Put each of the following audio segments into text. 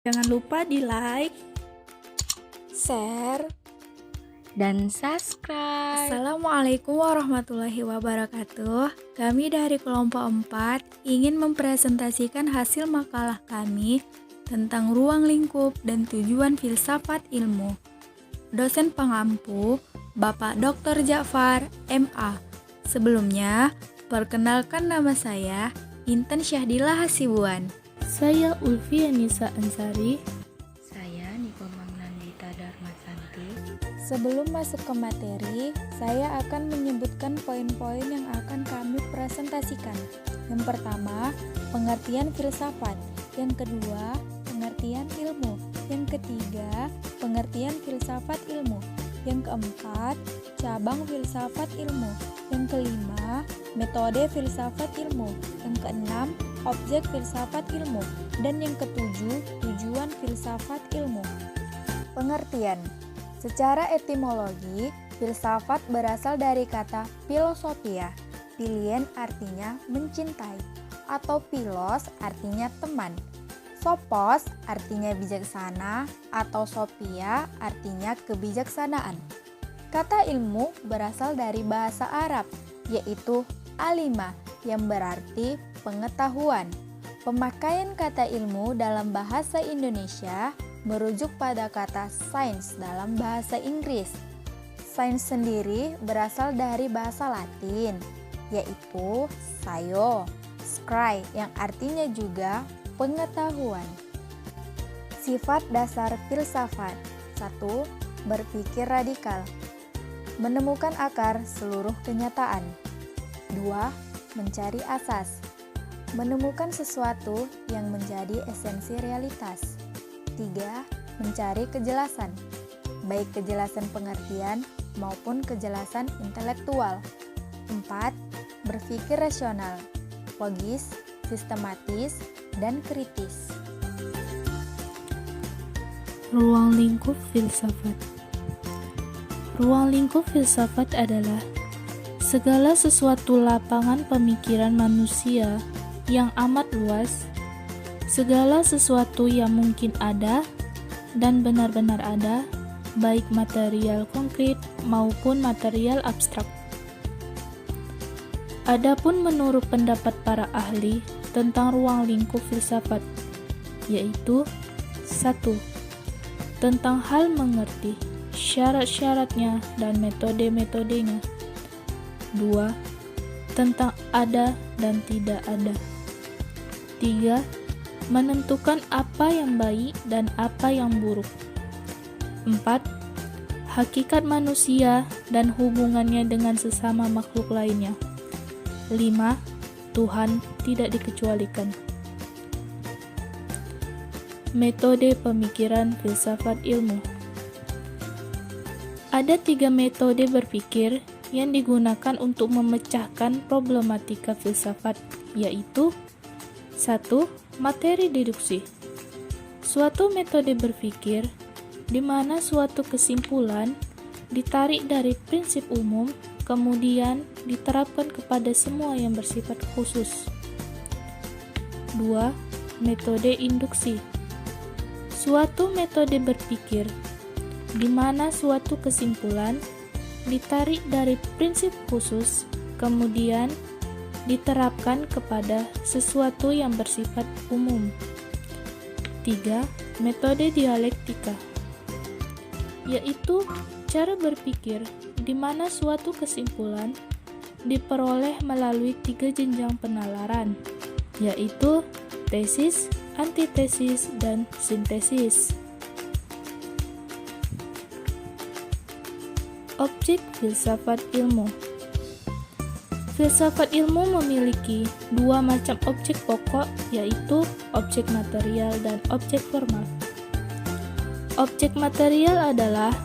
Jangan lupa di like, share. Dan subscribe. Assalamualaikum warahmatullahi wabarakatuh. Kami dari kelompok 4 ingin mempresentasikan hasil makalah kami tentang ruang lingkup dan tujuan filsafat ilmu. Dosen pengampu, Bapak Dr. Ja'far, MA. Sebelumnya, perkenalkan nama saya, Intan Syahdilah Hasibuan. Saya Ulfi Anissa Ansari. Saya Niko Magnandita Darmasanti. Sebelum masuk ke materi, saya akan menyebutkan poin-poin yang akan kami presentasikan. Yang pertama, pengertian filsafat. Yang kedua, pengertian ilmu. Yang ketiga, pengertian filsafat ilmu. Yang keempat, cabang filsafat ilmu. Yang kelima, metode filsafat ilmu. Yang keenam, objek filsafat ilmu. Dan yang ketujuh, tujuan filsafat ilmu. Pengertian. Secara etimologi, filsafat berasal dari kata philosophia. Philien artinya mencintai, atau philos artinya teman. Sophos artinya bijaksana, atau sophia artinya kebijaksanaan. Kata ilmu berasal dari bahasa Arab, yaitu alima, yang berarti pengetahuan. Pemakaian kata ilmu dalam bahasa Indonesia merujuk pada kata sains dalam bahasa Inggris. Sains sendiri berasal dari bahasa Latin, yaitu scio, scry, yang artinya juga pengetahuan. Sifat dasar filsafat. 1. Berpikir radikal. Menemukan akar seluruh kenyataan. 2. Mencari asas. Menemukan sesuatu yang menjadi esensi realitas. 3. Mencari kejelasan, baik kejelasan pengertian maupun kejelasan intelektual. 4. Berpikir rasional, logis, sistematis, dan kritis. Ruang lingkup filsafat. Ruang lingkup filsafat adalah segala sesuatu lapangan pemikiran manusia yang amat luas, segala sesuatu yang mungkin ada dan benar-benar ada, baik material konkret maupun material abstrak. Adapun menurut pendapat para ahli tentang ruang lingkup filsafat, yaitu 1. Tentang hal mengerti, syarat-syaratnya dan metode-metodenya. 2. Tentang ada dan tidak ada. 3. Menentukan apa yang baik dan apa yang buruk. 4. Hakikat manusia dan hubungannya dengan sesama makhluk lainnya. 5. Tuhan tidak dikecualikan. Metode pemikiran filsafat ilmu. Ada 3 metode berpikir yang digunakan untuk memecahkan problematika filsafat, yaitu 1. Materi deduksi. Suatu metode berpikir di mana suatu kesimpulan ditarik dari prinsip umum kemudian diterapkan kepada semua yang bersifat khusus. 2. Metode induksi. Suatu metode berpikir di mana suatu kesimpulan ditarik dari prinsip khusus kemudian diterapkan kepada sesuatu yang bersifat umum. 3. Metode dialektika, yaitu cara berpikir di mana suatu kesimpulan diperoleh melalui 3 jenjang penalaran, yaitu tesis, antitesis, dan sintesis. Objek filsafat ilmu. Filsafat ilmu memiliki 2 macam objek pokok, yaitu objek material dan objek formal. Objek material adalah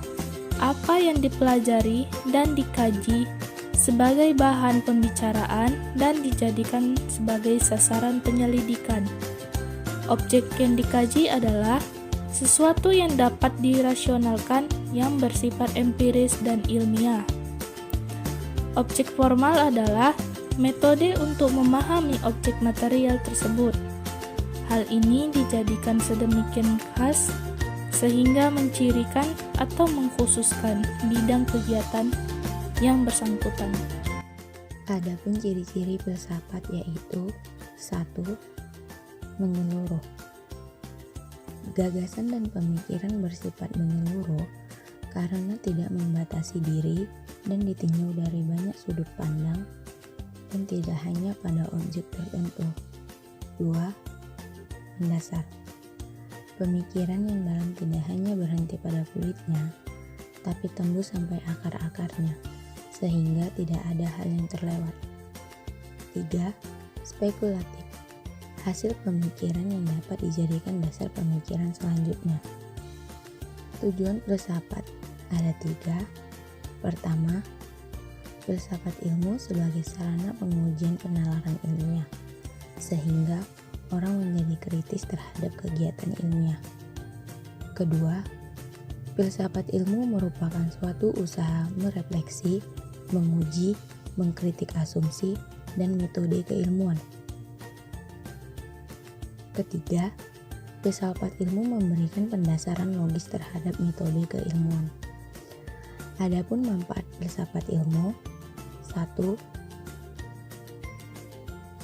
apa yang dipelajari dan dikaji sebagai bahan pembicaraan dan dijadikan sebagai sasaran penyelidikan. Objek yang dikaji adalah sesuatu yang dapat dirasionalkan yang bersifat empiris dan ilmiah. Objek formal adalah metode untuk memahami objek material tersebut. Hal ini dijadikan sedemikian khas sehingga mencirikan atau mengkhususkan bidang kegiatan yang bersangkutan. Adapun ciri-ciri filsafat yaitu 1. Menyeluruh. Gagasan dan pemikiran bersifat menyeluruh karena tidak membatasi diri dan ditinjau dari banyak sudut pandang dan tidak hanya pada objek tertentu. 2. Mendasar. Pemikiran yang dalam tidak hanya berhenti pada kulitnya, tapi tembus sampai akar-akarnya, sehingga tidak ada hal yang terlewat. 3. Spekulatif. Hasil pemikiran yang dapat dijadikan dasar pemikiran selanjutnya. Tujuan filsafat ada 3. Pertama, filsafat ilmu sebagai sarana pengujian penalaran ilmiah, sehingga orang menjadi kritis terhadap kegiatan ilmiah. Kedua, filsafat ilmu merupakan suatu usaha merefleksi, menguji, mengkritik asumsi, dan metode keilmuan. Ketiga, filsafat ilmu memberikan pendasaran logis terhadap metode keilmuan. Adapun manfaat filsafat ilmu: 1.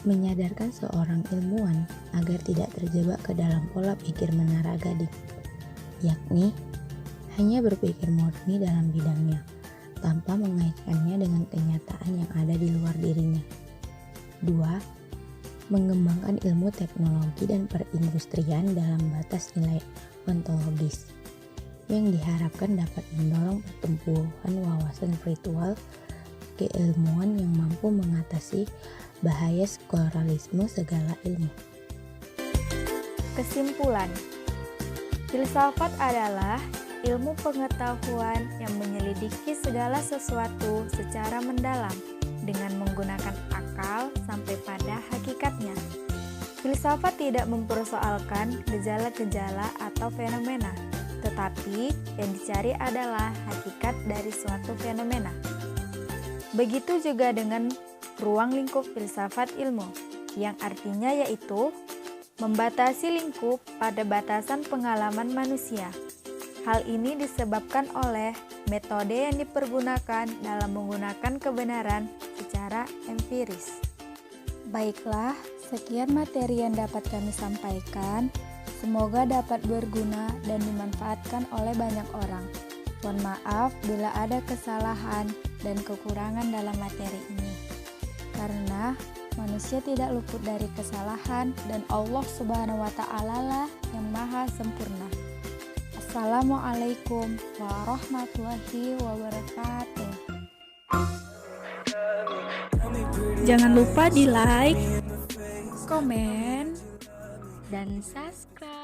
Menyadarkan seorang ilmuwan agar tidak terjebak ke dalam pola pikir menara gading, yakni hanya berpikir murni dalam bidangnya, tanpa mengaitkannya dengan kenyataan yang ada di luar dirinya. 2. Mengembangkan ilmu teknologi dan perindustrian dalam batas nilai ontologis, yang diharapkan dapat mendorong pertumbuhan wawasan spiritual keilmuan yang mampu mengatasi bahaya sekularisme segala ilmu. Kesimpulan, filsafat adalah ilmu pengetahuan yang menyelidiki segala sesuatu secara mendalam dengan menggunakan akal sampai pada hakikatnya. Filsafat tidak mempersoalkan gejala-gejala atau fenomena, tetapi yang dicari adalah hakikat dari suatu fenomena. Begitu juga dengan ruang lingkup filsafat ilmu, yang artinya yaitu membatasi lingkup pada batasan pengalaman manusia. Hal ini disebabkan oleh metode yang dipergunakan dalam menggunakan kebenaran secara empiris. Baiklah, sekian materi yang dapat kami sampaikan. Semoga dapat berguna dan dimanfaatkan oleh banyak orang. Mohon maaf bila ada kesalahan dan kekurangan dalam materi ini, karena manusia tidak luput dari kesalahan dan Allah Subhanahu wa Ta'ala lah yang maha sempurna. Assalamualaikum warahmatullahi wabarakatuh. Jangan lupa di like, Komen Dan subscribe.